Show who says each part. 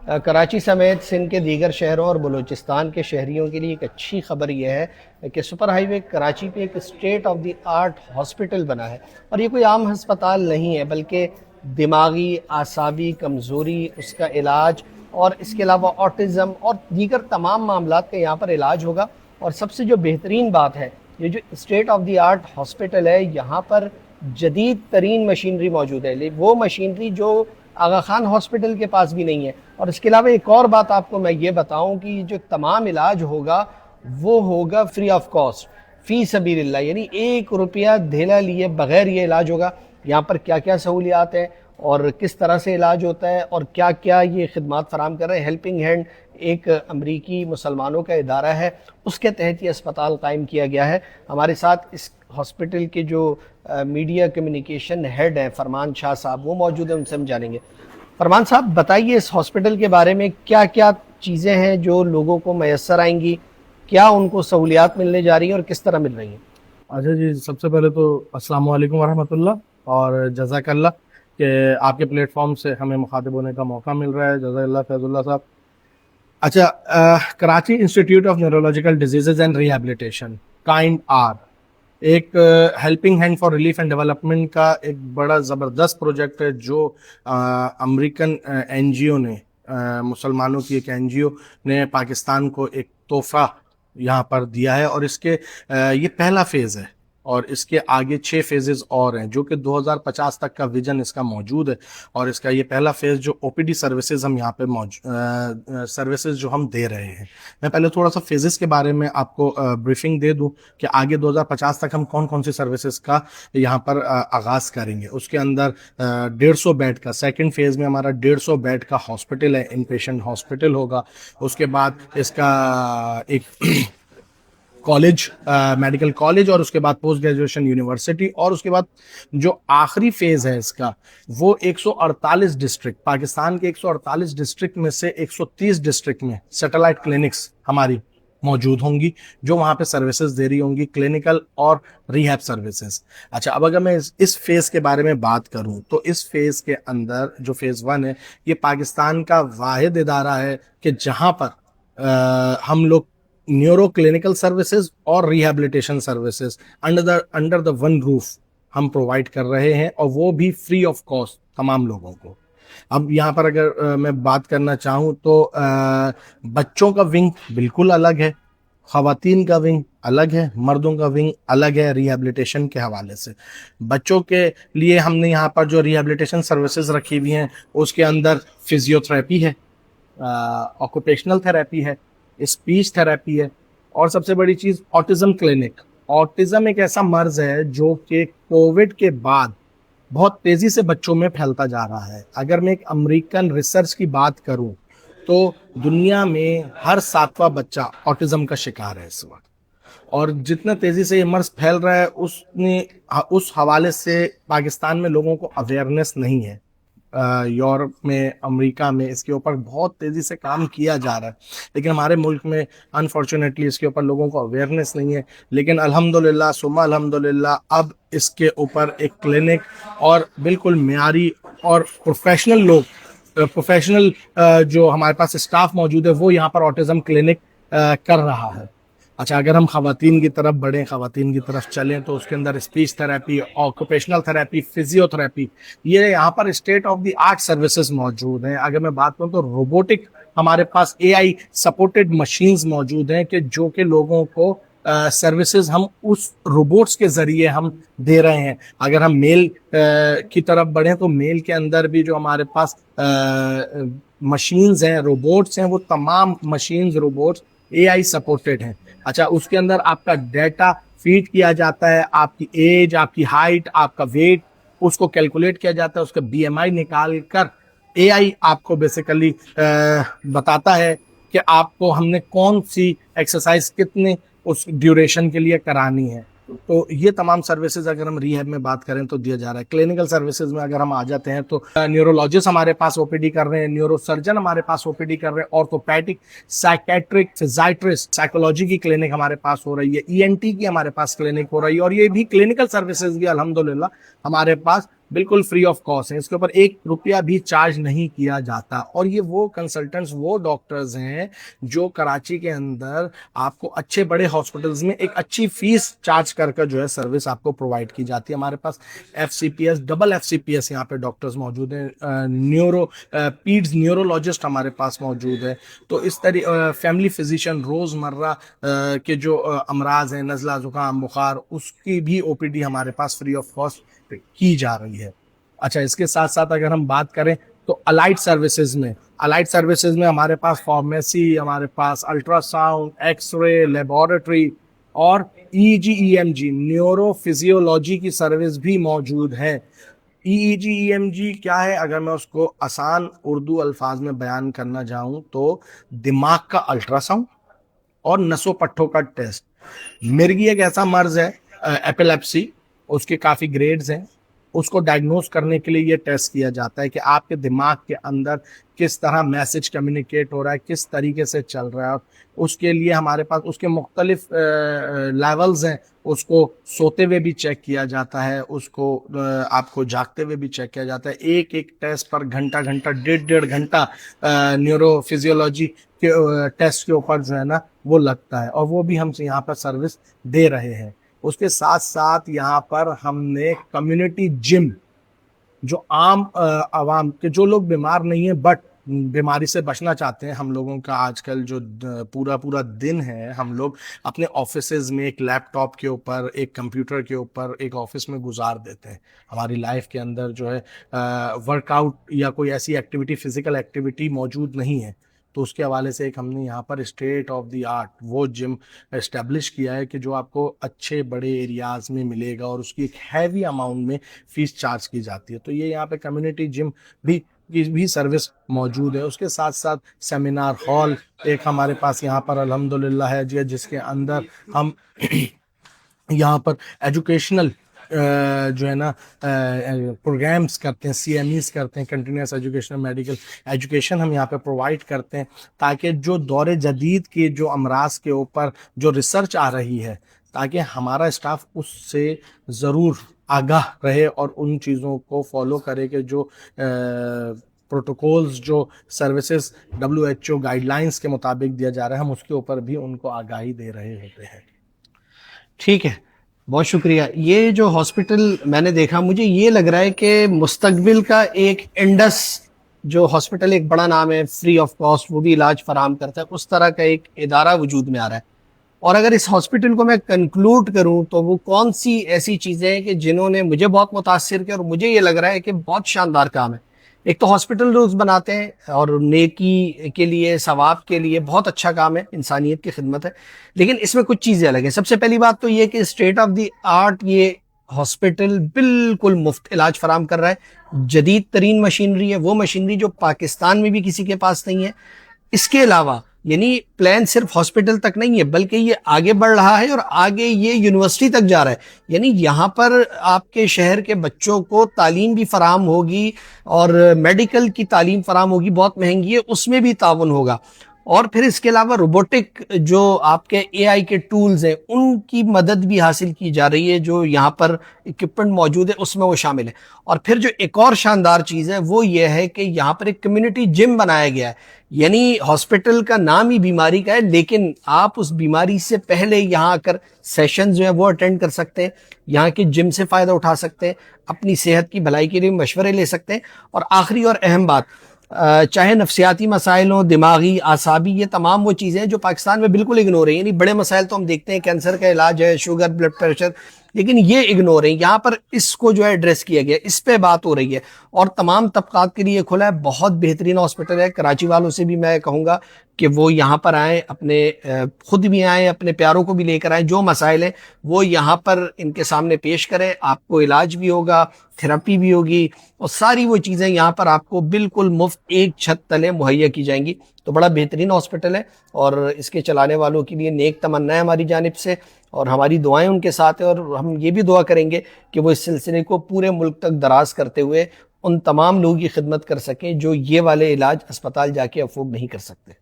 Speaker 1: کراچی سمیت سندھ کے دیگر شہروں اور بلوچستان کے شہریوں کے لیے ایک اچھی خبر یہ ہے کہ سپر ہائی وے کراچی پہ ایک state of the art hospital بنا ہے، اور یہ کوئی عام ہسپتال نہیں ہے بلکہ دماغی اعصابی کمزوری، اس کا علاج اور اس کے علاوہ آٹزم اور دیگر تمام معاملات کا یہاں پر علاج ہوگا۔ اور سب سے جو بہترین بات ہے، یہ جو state of the art hospital ہے، یہاں پر جدید ترین مشینری موجود ہے، وہ مشینری جو آغا خان ہاسپٹل کے پاس بھی نہیں ہے۔ اور اس کے علاوہ ایک اور بات آپ کو میں یہ بتاؤں کہ جو تمام علاج ہوگا وہ ہوگا فری آف کاسٹ، فی سبیل اللہ، یعنی 1 روپیہ دھیلا لیے بغیر یہ علاج ہوگا۔ یہاں پر کیا کیا سہولیات ہیں اور کس طرح سے علاج ہوتا ہے اور کیا کیا یہ خدمات فراہم کر رہے ہیں۔ ہیلپنگ ہینڈ ایک امریکی مسلمانوں کا ادارہ ہے، اس کے تحت یہ اسپتال قائم کیا گیا ہے۔ ہمارے ساتھ اس ہاسپٹل کے جو میڈیا کمیونیکیشن ہیڈ ہیں فرمان شاہ صاحب، وہ موجود ہیں، ان سے ہم جانیں گے۔ فرمان صاحب بتائیے اس ہاسپٹل کے بارے میں، کیا کیا چیزیں ہیں جو لوگوں کو میسر آئیں گی، کیا ان کو سہولیات ملنے جا رہی ہیں اور کس طرح مل رہی ہیں؟
Speaker 2: اچھا جی، سب سے پہلے تو السلام علیکم ورحمۃ اللہ اور جزاک اللہ کہ آپ کے پلیٹ فارم سے ہمیں مخاطب ہونے کا موقع مل رہا ہے۔ جزاک اللہ فیض اللہ صاحب۔ اچھا، Karachi institute of neurological diseases and rehabilitation kind R ایک helping hand for relief and development کا ایک بڑا زبردست پروجیکٹ ہے جو امریکن این جی او نے، مسلمانوں کی ایک این جی او نے پاکستان کو ایک تحفہ یہاں پر دیا ہے، اور اس کے یہ پہلا فیز ہے اور اس کے آگے 6 فیزز اور ہیں جو کہ 2050 تک کا ویژن اس کا موجود ہے، اور اس کا یہ پہلا فیز جو او پی ڈی سروسز ہم یہاں پہ سروسز جو ہم دے رہے ہیں۔ میں پہلے تھوڑا سا فیزز کے بارے میں آپ کو بریفنگ دے دوں کہ آگے 2050 تک ہم کون کون سی سروسز کا یہاں پر آغاز کریں گے۔ اس کے اندر 150 بیڈ کا، سیکنڈ فیز میں ہمارا 150 بیڈ کا ہاسپٹل ہے، ان پیشنٹ ہاسپٹل ہوگا۔ اس کے بعد اس کا ایک کالج، میڈیکل کالج، اور اس کے بعد پوسٹ گریجویشن یونیورسٹی، اور اس کے بعد جو آخری فیز ہے اس کا وہ 148 ڈسٹرکٹ، پاکستان کے 148 ڈسٹرکٹ میں سے 130 ڈسٹرکٹ میں سیٹلائٹ کلینکس ہماری موجود ہوں گی جو وہاں پہ سروسز دے رہی ہوں گی، کلینکل اور ریہیب سروسز۔ اچھا، اب اگر میں اس فیز کے بارے میں بات کروں تو اس فیز کے اندر جو فیز 1 ہے، یہ پاکستان کا واحد ادارہ ہے کہ جہاں پر ہم لوگ نیورو کلینکل سروسز اور rehabilitation services under the one roof ہم پرووائڈ کر رہے ہیں، اور وہ بھی فری آف کاسٹ تمام لوگوں کو۔ اب یہاں پر اگر میں بات کرنا چاہوں تو بچوں کا ونگ بالکل الگ ہے، خواتین کا ونگ الگ ہے، مردوں کا ونگ الگ ہے ریہیبلیٹیشن کے حوالے سے۔ بچوں کے لیے ہم نے یہاں پر جو ریہیبلیٹیشن سروسز رکھی ہوئی ہیں اس کے اندر فزیو تھراپی ہے، آکوپیشنل تھراپی ہے، اسپیچ تھراپی ہے، اور سب سے بڑی چیز آٹزم کلینک۔ آٹزم ایک ایسا مرض ہے جو کہ کووڈ کے بعد بہت تیزی سے بچوں میں پھیلتا جا رہا ہے۔ اگر میں ایک امریکن ریسرچ کی بات کروں تو دنیا میں ہر 7واں بچہ آٹزم کا شکار ہے اس وقت، اور جتنا تیزی سے یہ مرض پھیل رہا ہے اس حوالے سے پاکستان میں لوگوں کو اویئرنیس نہیں ہے۔ یورپ میں، امریکہ میں اس کے اوپر بہت تیزی سے کام کیا جا رہا ہے، لیکن ہمارے ملک میں انفارچونیٹلی اس کے اوپر لوگوں کو اویئرنیس نہیں ہے۔ لیکن الحمدللہ ثم الحمدللہ اب اس کے اوپر ایک کلینک اور بالکل معیاری اور پروفیشنل جو ہمارے پاس اسٹاف موجود ہے وہ یہاں پر آٹزم کلینک کر رہا ہے۔ اچھا، اگر ہم خواتین کی طرف بڑھیں، خواتین کی طرف چلیں تو اس کے اندر speech therapy, occupational therapy, physio therapy, یہ یہاں پر state of the art services موجود ہیں۔ اگر میں بات کروں تو روبوٹک، ہمارے پاس اے آئی سپورٹڈ مشینز موجود ہیں کہ جو کہ لوگوں کو سروسز ہم اس روبوٹس کے ذریعے ہم دے رہے ہیں۔ اگر ہم میل کی طرف بڑھیں تو میل کے اندر بھی جو ہمارے پاس مشینز ہیں، روبوٹس ہیں، وہ تمام مشینز، روبوٹس اے آئی سپورٹڈ ہیں۔ اچھا، اس کے اندر آپ کا ڈیٹا فیڈ کیا جاتا ہے، آپ کی ایج، آپ کی ہائٹ، آپ کا ویٹ، اس کو کیلکولیٹ کیا جاتا ہے، اس کا بی ایم آئی نکال کر اے آئی آپ کو بیسیکلی بتاتا ہے کہ آپ کو ہم نے کون سی ایکسرسائز کتنے اس ڈیوریشن کے لیے کرانی ہے۔ تو یہ تمام سروسز اگر ہم ریہیب میں بات کریں تو دیا جا رہا ہے۔ کلینکل سروسز میں اگر ہم آ جاتے ہیں تو نیورولوجسٹ ہمارے پاس او پی ڈی کر رہے ہیں، نیورو سرجن ہمارے پاس او پی ڈی کر رہے ہیں، آرتھوپیڈک، سائکیٹرک، فزیاٹرسٹ، سائیکولوجی کی کلینک ہمارے پاس ہو رہی ہے، ای این ٹی کی ہمارے پاس کلینک ہو رہی ہے، اور یہ بھی کلینکل سروسز بھی الحمدللہ ہمارے پاس बिल्कुल फ्री ऑफ कॉस्ट हैं, इसके ऊपर 1 रुपया भी चार्ज नहीं किया जाता। और ये वो कंसल्टेंट्स, वो डॉक्टर्स हैं जो कराची के अंदर आपको अच्छे बड़े हॉस्पिटल्स में एक अच्छी फीस चार्ज कर जो है सर्विस आपको प्रोवाइड की जाती है। हमारे पास FCPS, डबल FCPS यहाँ पे डॉक्टर्स मौजूद हैं, पीड्स न्यूरोलॉजिस्ट हमारे पास मौजूद है। तो इस तरह फैमिली फिजिशियन, रोज़मर्रा के जो अमराज हैं, नज़ला, ज़ुकाम, बुखार, उसकी भी OPD हमारे पास फ्री ऑफ कॉस्ट की जा रही है। अच्छा, इसके साथ साथ अगर हम बात करें तो अलाइड सर्विसेज में हमारे पास फार्मेसी, हमारे पास अल्ट्रासाउंड, एक्सरे, लेबोरेटरी और EEG EMG न्यूरो फिजियोलॉजी की सर्विस भी मौजूद है। EEG EMG क्या है, अगर मैं उसको आसान उर्दू अल्फाज में बयान करना चाहूँ तो दिमाग का अल्ट्रासाउंड और नसों पट्टों का टेस्ट। मिर्गी एक ऐसा मर्ज है, एपिलेप्सी, उसके काफ़ी ग्रेड्स हैं, उसको डायग्नोस करने के लिए ये टेस्ट किया जाता है कि आपके दिमाग के अंदर किस तरह मैसेज कम्युनिकेट हो रहा है, किस तरीके से चल रहा है। उसके लिए हमारे पास उसके मुख्तलिफ लेवल्स हैं, उसको सोते हुए भी चेक किया जाता है, उसको आपको जागते हुए भी चेक किया जाता है। एक एक टेस्ट पर घंटा, डेढ़ घंटा न्यूरो फिजियोलॉजी के टेस्ट के ऊपर जो है ना वो लगता है, और वो भी हम यहाँ पर सर्विस दे रहे हैं। उसके साथ साथ यहाँ पर हमने कम्युनिटी जिम, जो आम आवाम के जो लोग बीमार नहीं हैं बट बीमारी से बचना चाहते हैं, हम लोगों का आजकल जो पूरा दिन है, हम लोग अपने ऑफिसेज में एक लैपटॉप के ऊपर, एक कंप्यूटर के ऊपर एक ऑफिस में गुजार देते हैं। हमारी लाइफ के अंदर जो है वर्कआउट या कोई ऐसी एक्टिविटी, फिजिकल एक्टिविटी मौजूद नहीं है। तो उसके हवाले से एक हमने यहाँ पर स्टेट ऑफ द आर्ट वो जिम एस्टेब्लिश किया है कि जो आपको अच्छे बड़े एरियाज़ में मिलेगा और उसकी एक हैवी अमाउंट में फ़ीस चार्ज की जाती है। तो ये यहाँ पे कम्युनिटी जिम भी सर्विस मौजूद है। उसके साथ साथ सेमिनार हॉल एक हमारे पास यहाँ पर अल्हम्दुलिल्लाह है जी, जिसके अंदर हम यहाँ पर एजुकेशनल जो है ना प्रोग्राम्स करते हैं, CMEs करते हैं, कंटिन्यूस एजुकेशनल मेडिकल एजुकेशन हम यहाँ पे प्रोवाइड करते हैं, ताकि जो दौरे जदीद के जो अमराज के ऊपर जो रिसर्च आ रही है, ताकि हमारा स्टाफ उससे ज़रूर आगाह रहे और उन चीज़ों को फॉलो करे कि जो प्रोटोकॉल्स, जो सर्विसेज WHO गाइडलाइंस के मुताबिक दिया जा रहा है, हम उसके ऊपर भी उनको आगाही दे रहे होते हैं।
Speaker 1: ठीक है, बहुत शुक्रिया। ये जो हॉस्पिटल मैंने देखा, मुझे ये लग रहा है कि मुस्तकबिल का एक इंडस जो हॉस्पिटल, एक बड़ा नाम है, फ्री ऑफ कॉस्ट वो भी इलाज फराहम करता है, उस तरह का एक इदारा वजूद में आ रहा है। और अगर इस हॉस्पिटल को मैं कंक्लूड करूं तो वो कौन सी ऐसी चीज़ें हैं कि जिन्होंने मुझे बहुत मुतासिर किया और मुझे ये लग रहा है कि बहुत शानदार काम है। एक तो हॉस्पिटल रोज़ बनाते हैं और नेकी के लिए, सवाब के लिए बहुत अच्छा काम है, इंसानियत की खिदमत है, लेकिन इसमें कुछ चीज़ें अलग हैं। सबसे पहली बात तो ये कि स्टेट ऑफ द आर्ट ये हॉस्पिटल बिल्कुल मुफ्त इलाज फराम कर रहा है। जदीद तरीन मशीनरी है, वो मशीनरी जो पाकिस्तान में भी किसी के पास नहीं है। इसके अलावा यानी प्लान सिर्फ हॉस्पिटल तक नहीं है, बल्कि ये आगे बढ़ रहा है और आगे ये यूनिवर्सिटी तक जा रहा है। यानी यहाँ पर आपके शहर के बच्चों को तालीम भी फराहम होगी और मेडिकल की तालीम फराहम होगी, बहुत महंगी है, उसमें भी ताउन होगा। और फिर इसके अलावा रोबोटिक जो आपके AI के टूल्स हैं, उनकी मदद भी हासिल की जा रही है, जो यहाँ पर इक्विपमेंट मौजूद है उसमें वो शामिल है। और फिर जो एक और शानदार चीज़ है वो ये है कि यहाँ पर एक कम्युनिटी जिम बनाया गया है। यानी हॉस्पिटल का नाम ही बीमारी का है, लेकिन आप उस बीमारी से पहले यहाँ आकर सेशन जो है वो अटेंड कर सकते हैं, यहाँ के जिम से फ़ायदा उठा सकते हैं, अपनी सेहत की भलाई के लिए मशवरे ले सकते हैं। और आखिरी और अहम बात, चाहे नफ्सियाती मसाइल हो, दिमागी, आसाबी, ये तमाम वो चीज़ें हैं जो पाकिस्तान में बिल्कुल इग्नोर है। यानी बड़े मसाइल तो हम देखते हैं, कैंसर का इलाज है, शुगर, ब्लड प्रेशर, लेकिन ये इग्नोर है। यहाँ पर इसको जो है एड्रेस किया गया, इस पे बात हो रही है और तमाम तबकात के लिए खुला है। बहुत बेहतरीन हॉस्पिटल है। कराची वालों से भी मैं कहूँगा कि वो यहाँ पर आएँ, अपने खुद भी आएँ, अपने प्यारों को भी लेकर आएँ। जो मसाइल हैं वो यहाँ पर इनके सामने पेश करें, आपको इलाज भी होगा, थेरेपी भी होगी और सारी वो चीज़ें यहाँ पर आपको बिल्कुल मुफ्त एक छत तले मुहैया की जाएंगी। तो बड़ा बेहतरीन हॉस्पिटल है और इसके चलाने वालों के लिए नेक तमन्ना है हमारी जानिब से और हमारी दुआएं उनके साथ है। और हम ये भी दुआ करेंगे कि वो इस सिलसिले को पूरे मुल्क तक दराज करते हुए उन तमाम लोगों की खिदमत कर सकें जो ये वाले इलाज अस्पताल जाके अफोर्ड नहीं कर सकते।